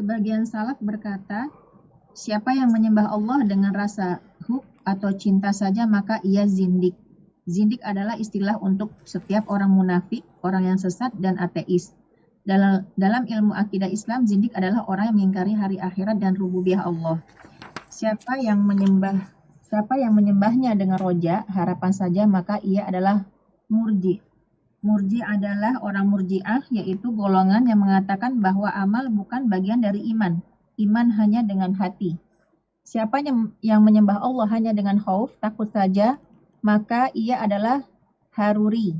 Sebagian salaf berkata, siapa yang menyembah Allah dengan rasa hub atau cinta saja maka ia zindik. Zindik adalah istilah untuk setiap orang munafik, orang yang sesat, dan ateis. Dalam ilmu akidah Islam, zindik adalah orang yang mengingkari hari akhirat dan rububiyah Allah. Siapa yang menyembahnya dengan roja, harapan saja, maka ia adalah murji. Murji adalah orang murjiah, yaitu golongan yang mengatakan bahwa amal bukan bagian dari iman. Iman hanya dengan hati. Siapa yang menyembah Allah hanya dengan khauf, takut saja, maka ia adalah haruri.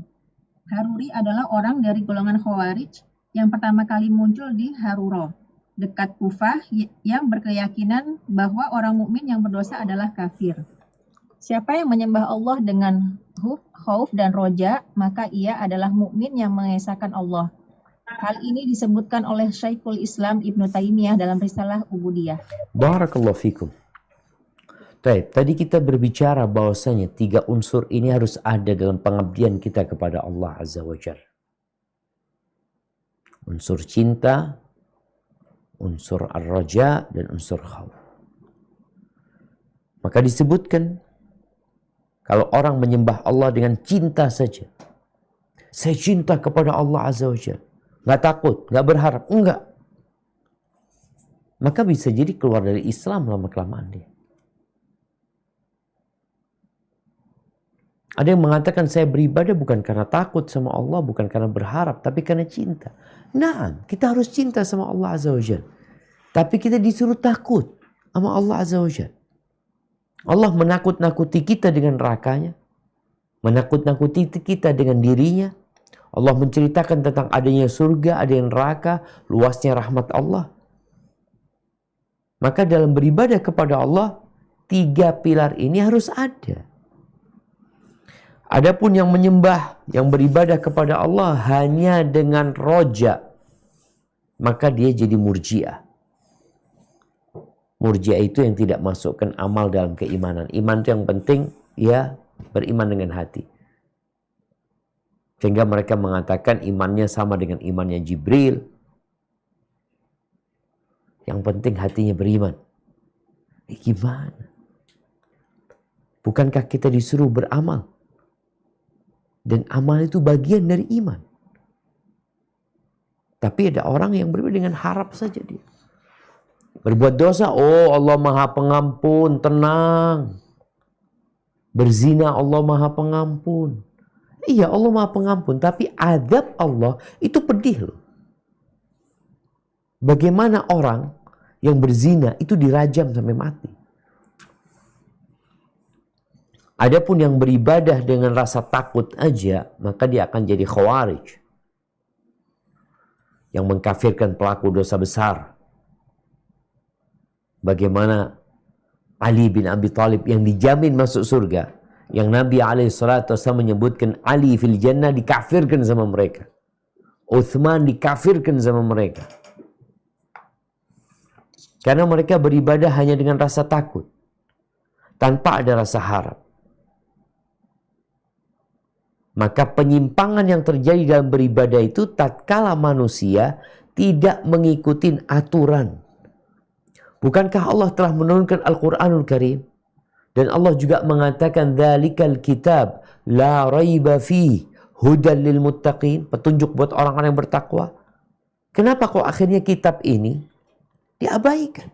Haruri adalah orang dari golongan khawarij yang pertama kali muncul di Harura, dekat Kufah, yang berkeyakinan bahwa orang mukmin yang berdosa adalah kafir. Siapa yang menyembah Allah dengan khauf dan roja, maka ia adalah mukmin yang mengesahkan Allah. Hal ini disebutkan oleh Syekhul Islam Ibnu Taimiyah dalam risalah Ubudiyah. Barakallahu fikum. Baik, tadi kita berbicara bahwasanya 3 unsur ini harus ada dalam pengabdian kita kepada Allah Azza wa Jalla. Unsur cinta, unsur ar-raja, dan unsur khauf. Maka disebutkan, kalau orang menyembah Allah dengan cinta saja. Saya cinta kepada Allah Azza wa Jalla. Nggak takut, nggak berharap, enggak. Maka bisa jadi keluar dari Islam lama-kelamaan dia. Ada yang mengatakan saya beribadah bukan karena takut sama Allah, bukan karena berharap, tapi karena cinta. Nah, kita harus cinta sama Allah Azza wa Jalla. Tapi kita disuruh takut sama Allah Azza wa Jalla. Allah menakut-nakuti kita dengan nerakanya, menakut-nakuti kita dengan dirinya. Allah menceritakan tentang adanya surga, adanya neraka, luasnya rahmat Allah. Maka dalam beribadah kepada Allah, 3 pilar ini harus ada. Adapun yang menyembah, yang beribadah kepada Allah hanya dengan roja, maka dia jadi murji'ah. Murji'ah itu yang tidak masukkan amal dalam keimanan. Iman itu yang penting, ya beriman dengan hati. Sehingga mereka mengatakan imannya sama dengan imannya Jibril. Yang penting hatinya beriman. Gimana? Bukankah kita disuruh beramal? Dan amal itu bagian dari iman. Tapi ada orang yang beribadah dengan harap saja dia. Berbuat dosa, oh Allah Maha Pengampun, tenang. Berzina, Allah Maha Pengampun. Iya, Allah Maha Pengampun, tapi azab Allah itu pedih loh. Bagaimana orang yang berzina itu dirajam sampai mati. Adapun yang beribadah dengan rasa takut aja, maka dia akan jadi khawarij. Yang mengkafirkan pelaku dosa besar. Bagaimana Ali bin Abi Thalib yang dijamin masuk surga. Yang Nabi SAW menyebutkan Ali fil jannah dikafirkan sama mereka. Uthman dikafirkan sama mereka. Karena mereka beribadah hanya dengan rasa takut. Tanpa ada rasa harap. Maka penyimpangan yang terjadi dalam beribadah itu tatkala manusia tidak mengikuti aturan. Bukankah Allah telah menurunkan Al-Quranul Karim? Dan Allah juga mengatakan dzalikal kitab la raiba fihi hudan lil muttaqin, petunjuk buat orang-orang yang bertakwa. Kenapa kok akhirnya kitab ini diabaikan?